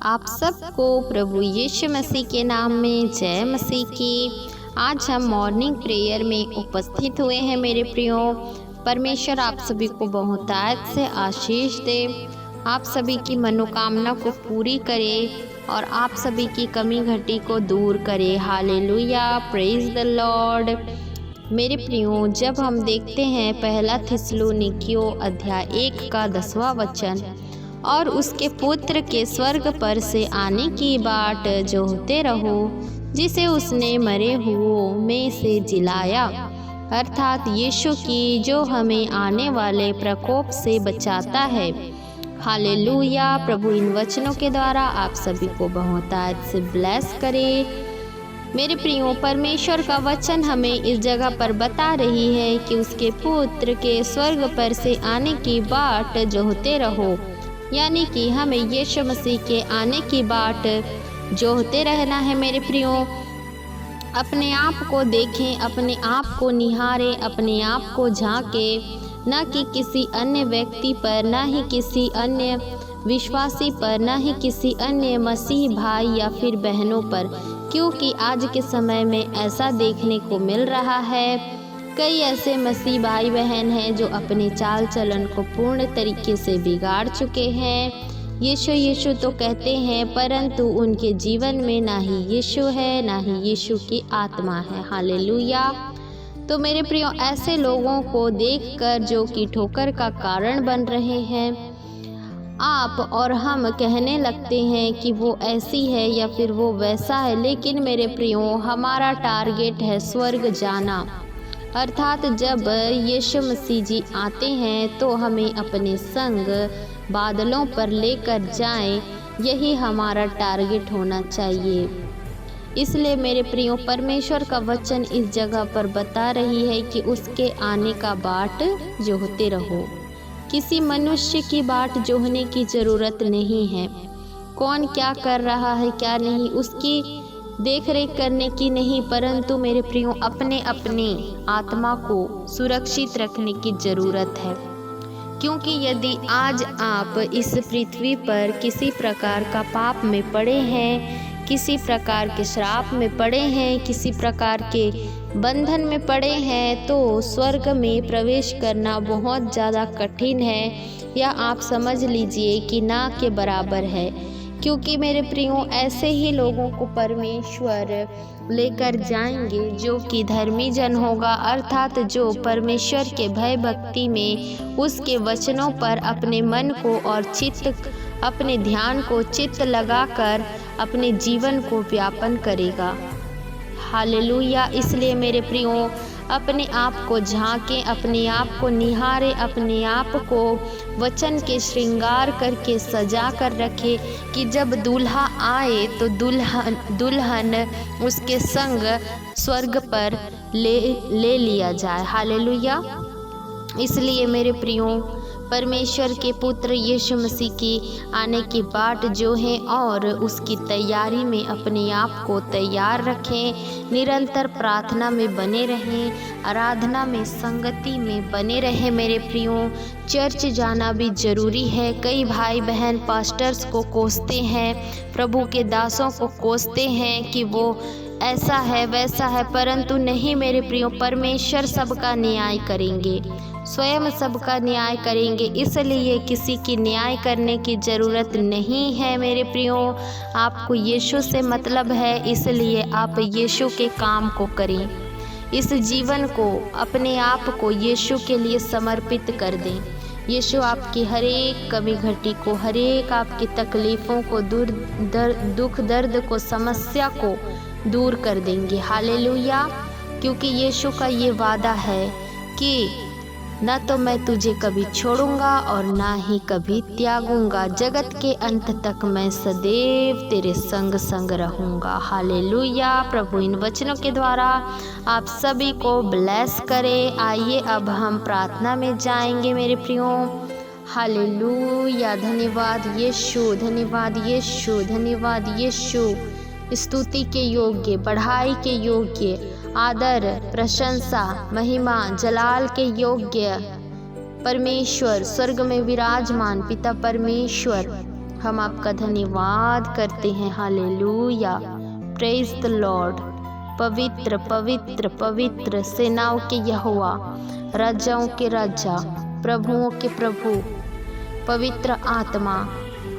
आप सबको प्रभु यीशु मसीह के नाम में जय मसीह की। आज हम मॉर्निंग प्रेयर में उपस्थित हुए हैं मेरे प्रियो। परमेश्वर आप सभी को बहुतायत से आशीष दे, आप सभी की मनोकामना को पूरी करे और आप सभी की कमी घटी को दूर करे। Hallelujah, praise the Lord. मेरे प्रियो, जब हम देखते हैं पहला थिस्सलुनीकियों अध्याय 1 का 10वां वचन, और उसके पुत्र के स्वर्ग पर से आने की बाट जोहते रहो, जिसे उसने मरे हुओं में से जिलाया, अर्थात यीशु की, जो हमें आने वाले प्रकोप से बचाता है। हालेलुया। प्रभु इन वचनों के द्वारा आप सभी को बहुतायत से ब्लेस करे। मेरे प्रियो, परमेश्वर का वचन हमें इस जगह पर बता रही है कि उसके पुत्र के स्वर्ग पर से आने की बाट जोहते रहो, यानी कि हमें यीशु मसीह के आने की बाट जोहते रहना है। मेरे प्रियो, अपने आप को देखें, अपने आप को निहारें, अपने आप को झांकें, न कि किसी अन्य व्यक्ति पर, न ही किसी अन्य विश्वासी पर, न ही किसी अन्य मसीह भाई या फिर बहनों पर, क्योंकि आज के समय में ऐसा देखने को मिल रहा है। कई ऐसे मसीह भाई बहन हैं जो अपने चाल चलन को पूर्ण तरीके से बिगाड़ चुके हैं। यीशु यीशु तो कहते हैं, परंतु उनके जीवन में ना ही यीशु है, ना ही यीशु की आत्मा है। हालेलुया। तो मेरे प्रियो, ऐसे लोगों को देखकर जो कि ठोकर का कारण बन रहे हैं, आप और हम कहने लगते हैं कि वो ऐसी है या फिर वो वैसा है, लेकिन मेरे प्रियो, हमारा टारगेट है स्वर्ग जाना। अर्थात जब यीशु मसीह जी आते हैं तो हमें अपने संग बादलों पर लेकर जाएं, यही हमारा टारगेट होना चाहिए। इसलिए मेरे प्रियो, परमेश्वर का वचन इस जगह पर बता रही है कि उसके आने का बाट जोहते रहो। किसी मनुष्य की बाट जोहने की ज़रूरत नहीं है। कौन क्या कर रहा है क्या नहीं, उसकी देख रेख करने की नहीं, परंतु मेरे प्रियो, अपने अपने आत्मा को सुरक्षित रखने की ज़रूरत है। क्योंकि यदि आज आप इस पृथ्वी पर किसी प्रकार का पाप में पड़े हैं, किसी प्रकार के श्राप में पड़े हैं, किसी प्रकार के बंधन में पड़े हैं, तो स्वर्ग में प्रवेश करना बहुत ज़्यादा कठिन है, या आप समझ लीजिए कि ना के बराबर है। क्योंकि मेरे प्रियो, ऐसे ही लोगों को परमेश्वर लेकर जाएंगे जो कि धर्मी जन होगा, अर्थात जो परमेश्वर के भय भक्ति में उसके वचनों पर अपने मन को और अपने ध्यान को चित्त लगाकर अपने जीवन को व्यापन करेगा। हालेलुया। इसलिए मेरे प्रियो, अपने आप को झांकें, अपने आप को निहारें, अपने आप को वचन के श्रृंगार करके सजा कर रखें कि जब दूल्हा आए तो दुल्हन उसके संग स्वर्ग पर ले लिया जाए। हालेलुया। इसलिए मेरे प्रियो, परमेश्वर के पुत्र यीशु मसीह की आने की बाट जो है और उसकी तैयारी में अपने आप को तैयार रखें। निरंतर प्रार्थना में बने रहें, आराधना में, संगति में बने रहें। मेरे प्रियो, चर्च जाना भी ज़रूरी है। कई भाई बहन पास्टर्स को कोसते हैं, प्रभु के दासों को कोसते हैं कि वो ऐसा है वैसा है, परंतु नहीं मेरे प्रियो, परमेश्वर सबका न्याय करेंगे, स्वयं सबका न्याय करेंगे। इसलिए किसी की न्याय करने की ज़रूरत नहीं है। मेरे प्रियो, आपको यीशु से मतलब है, इसलिए आप यीशु के काम को करें। इस जीवन को, अपने आप को यीशु के लिए समर्पित कर दें। यीशु आपकी हर एक कमी घटी को, हर एक आपकी तकलीफ़ों को, दुख दर्द को, समस्या को दूर कर देंगे। हालेलुया। क्योंकि यीशु का ये वादा है कि न तो मैं तुझे कभी छोड़ूंगा और ना ही कभी त्यागूंगा, जगत के अंत तक मैं सदैव तेरे संग संग रहूंगा। हालेलुया। प्रभु इन वचनों के द्वारा आप सभी को ब्लेस करे। आइए अब हम प्रार्थना में जाएंगे मेरे प्रियो। हालेलुया। धन्यवाद यीशु, धन्यवाद यीशु, धन्यवाद यीशु। स्तुति के योग्य, बढ़ाई के योग्य, आदर, प्रशंसा, महिमा, जलाल के योग्य परमेश्वर, स्वर्ग में विराजमान पिता परमेश्वर, हम आपका धन्यवाद करते हैं। Hallelujah, praise the Lord. पवित्र पवित्र पवित्र सेनाओं के यहोवा, राजाओं के राजा, प्रभुओं के प्रभु, पवित्र आत्मा,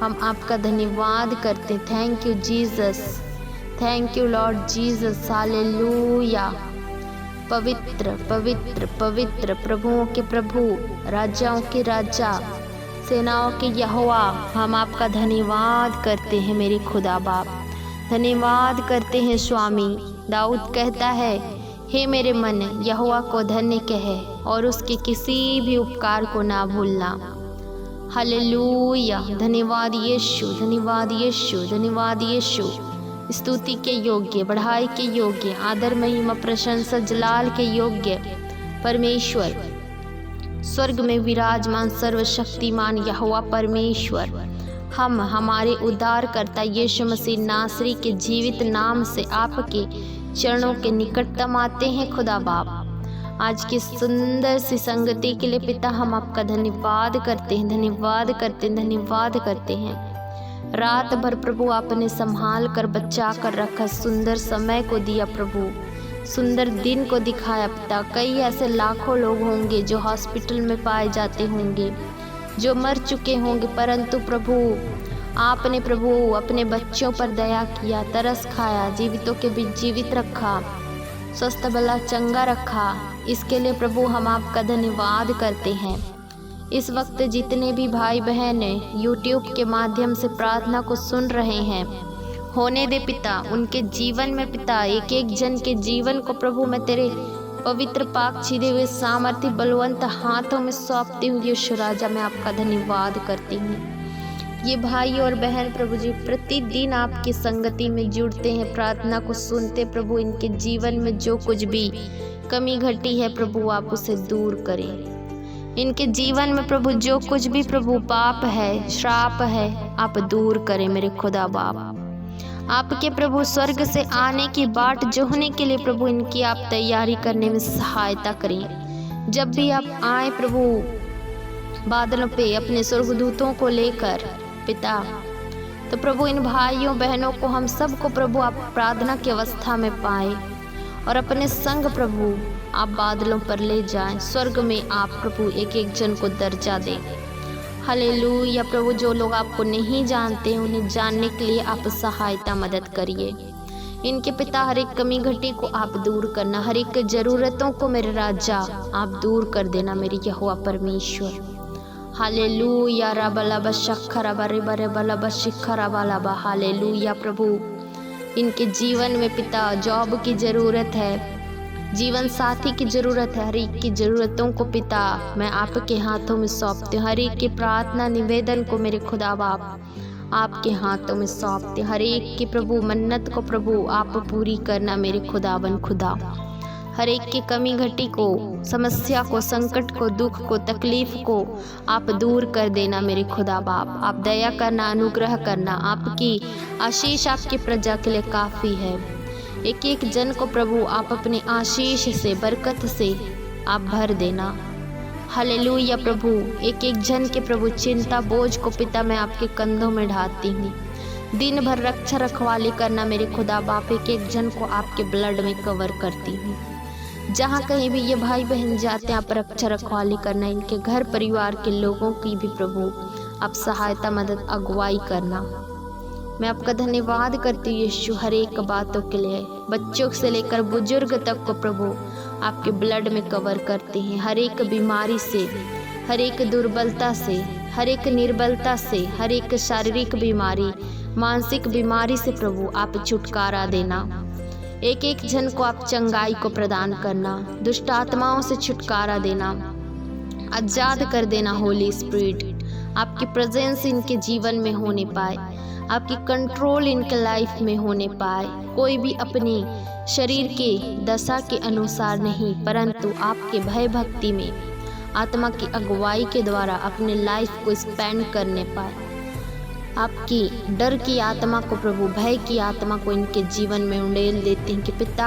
हम आपका धन्यवाद करते हैं। Thank you Jesus, thank you Lord Jesus. Hallelujah, पवित्र पवित्र पवित्र, प्रभुओं के प्रभु, राजाओं के राजा, सेनाओं के यहोवा, हम आपका धन्यवाद करते हैं मेरे खुदा बाप, धन्यवाद करते हैं स्वामी। दाऊद कहता है, हे मेरे मन यहोवा को धन्य कहे और उसके किसी भी उपकार को ना भूलना। हालेलुया, धन्यवाद यीशु, धन्यवाद यीशु, धन्यवाद यीशु। स्तुति के योग्य, बढ़ाई के योग्य, आदर महिमा प्रशंसा जलाल के योग्य परमेश्वर, स्वर्ग में विराजमान सर्वशक्तिमान यहोवा परमेश्वर, हम हमारे उद्धारकर्ता यीशु मसीह नासरी के जीवित नाम से आपके चरणों के निकटतम आते हैं खुदा बाप। आज की सुंदर सी संगति के लिए पिता हम आपका धन्यवाद करते हैं, धन्यवाद करते हैं, धन्यवाद करते हैं। रात भर प्रभु आपने संभाल कर बचा कर रखा, सुंदर समय को दिया प्रभु, सुंदर दिन को दिखाया पिता। कई ऐसे लाखों लोग होंगे जो हॉस्पिटल में पाए जाते होंगे, जो मर चुके होंगे, परंतु प्रभु आपने प्रभु अपने बच्चों पर दया किया, तरस खाया, जीवितों के बीच जीवित रखा, स्वस्थ भला चंगा रखा। इसके लिए प्रभु हम आपका धन्यवाद करते हैं। इस वक्त जितने भी भाई बहन यूट्यूब के माध्यम से प्रार्थना को सुन रहे हैं, होने दे पिता उनके जीवन में पिता, एक एक जन के जीवन को प्रभु मैं तेरे पवित्र पाक छिदे हुए सामर्थ्य बलवंत हाथों में सौंपती हूँ। यीशु राजा, मैं आपका धन्यवाद करती हूँ। ये भाई और बहन प्रभु जी प्रतिदिन आपकी संगति में जुड़ते हैं, प्रार्थना को सुनते प्रभु, इनके जीवन में जो कुछ भी कमी घटी है प्रभु आप उसे दूर करें। इनके जीवन में प्रभु जो कुछ भी प्रभु पाप है, श्राप है, आप दूर करें मेरे खुदा बाप। आपके प्रभु स्वर्ग से आने की बाट जोहने के लिए प्रभु इनकी आप तैयारी करने में सहायता करें। जब भी आप आए प्रभु बादलों पे अपने स्वर्गदूतों को लेकर पिता, तो प्रभु इन भाइयों बहनों को हम सबको प्रभु आप प्रार्थना की अवस्था में पाए और अपने संग प्रभु आप बादलों पर ले जाएं। स्वर्ग में आप प्रभु एक एक जन को दर्जा दें। हालेलुया प्रभु, जो लोग आपको नहीं जानते उन्हें जानने के लिए आप सहायता मदद करिए। इनके पिता हर एक कमी घटी को आप दूर करना, हर एक जरूरतों को मेरे राजा आप दूर कर देना मेरी यहोवा परमेश्वर। हालेलुया रबला बशखरा बरे बरे बला बशिखरा वाला बा। हालेलुया प्रभु, इनके जीवन में पिता जॉब की ज़रूरत है, जीवन साथी की ज़रूरत है, हर एक की ज़रूरतों को पिता मैं आपके हाथों में सौंपती हूँ। हर एक की प्रार्थना निवेदन को मेरे खुदा बाप आपके हाथों में सौंपते, हर एक की प्रभु मन्नत को प्रभु आप पूरी करना मेरे खुदावन खुदा। हर एक की कमी घटी को, समस्या को, संकट को, दुख को, तकलीफ को आप दूर कर देना मेरे खुदा बाप। आप दया करना, अनुग्रह करना, आपकी आशीष आपकी प्रजा के लिए काफ़ी है। एक एक जन को प्रभु आप अपने आशीष से, बरकत से आप भर देना। हालेलुया प्रभु, एक एक जन के प्रभु चिंता बोझ को पिता मैं आपके कंधों में ढाती हूँ। दिन भर रक्षा रखवाली करना मेरे खुदा बाप, एक एक जन को आपके ब्लड में कवर करती हूँ। जहाँ कहीं भी ये भाई बहन जाते हैं आप रक्षा रखवाली करना, इनके घर परिवार के लोगों की भी प्रभु आप सहायता मदद अगुवाई करना। मैं आपका धन्यवाद करती हूँ यीशु हर एक बातों के लिए। बच्चों से लेकर बुजुर्ग तक को प्रभु आपके ब्लड में कवर करते हैं। हर एक बीमारी से, हर एक दुर्बलता से, हर एक निर्बलता से, हर एक शारीरिक बीमारी, मानसिक बीमारी से प्रभु आप छुटकारा देना। एक एक जन को आप चंगाई को प्रदान करना, दुष्ट आत्माओं से छुटकारा देना, आजाद कर देना। होली स्पिरिट आपकी प्रेजेंस इनके जीवन में होने पाए, आपकी कंट्रोल इनके लाइफ में होने पाए। कोई भी अपनी शरीर के दशा के अनुसार नहीं, परंतु आपके भय भक्ति में आत्मा की अगुवाई के द्वारा अपने लाइफ को स्पेंड करने पाए। आपकी डर की आत्मा को प्रभु, भय की आत्मा को इनके जीवन में उंडेल देते हैं कि पिता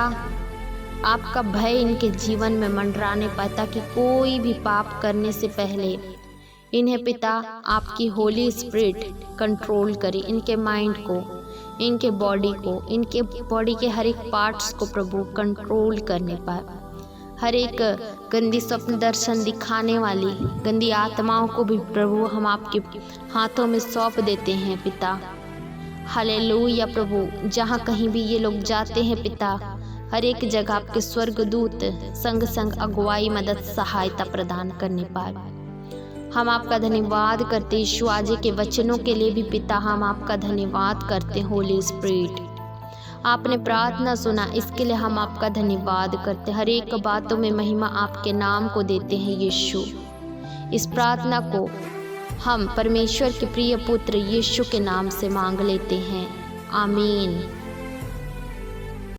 आपका भय इनके जीवन में मंडराने पाए, ताकि कोई भी पाप करने से पहले इन्हें पिता आपकी होली स्पिरिट कंट्रोल करे, इनके माइंड को, इनके बॉडी को, इनके बॉडी के हर एक पार्ट्स को प्रभु कंट्रोल करने पाए। हर एक गंदी स्वप्न दर्शन दिखाने वाली गंदी आत्माओं को भी प्रभु हम आपके हाथों में सौंप देते हैं पिता। हालेलुया प्रभु, जहाँ कहीं भी ये लोग जाते हैं पिता, हर एक जगह आपके स्वर्गदूत संग संग अगुवाई, मदद, सहायता प्रदान करने पाए। हम आपका धन्यवाद करते यीशु आज के वचनों के लिए भी पिता, हम आपका धन्यवाद करते होली स्पिरिट। आपने प्रार्थना सुना, इसके लिए हम आपका धन्यवाद करते। हर एक बातों में महिमा आपके नाम को देते हैं यीशु। इस प्रार्थना को हम परमेश्वर के प्रिय पुत्र यीशु के नाम से मांग लेते हैं, आमीन।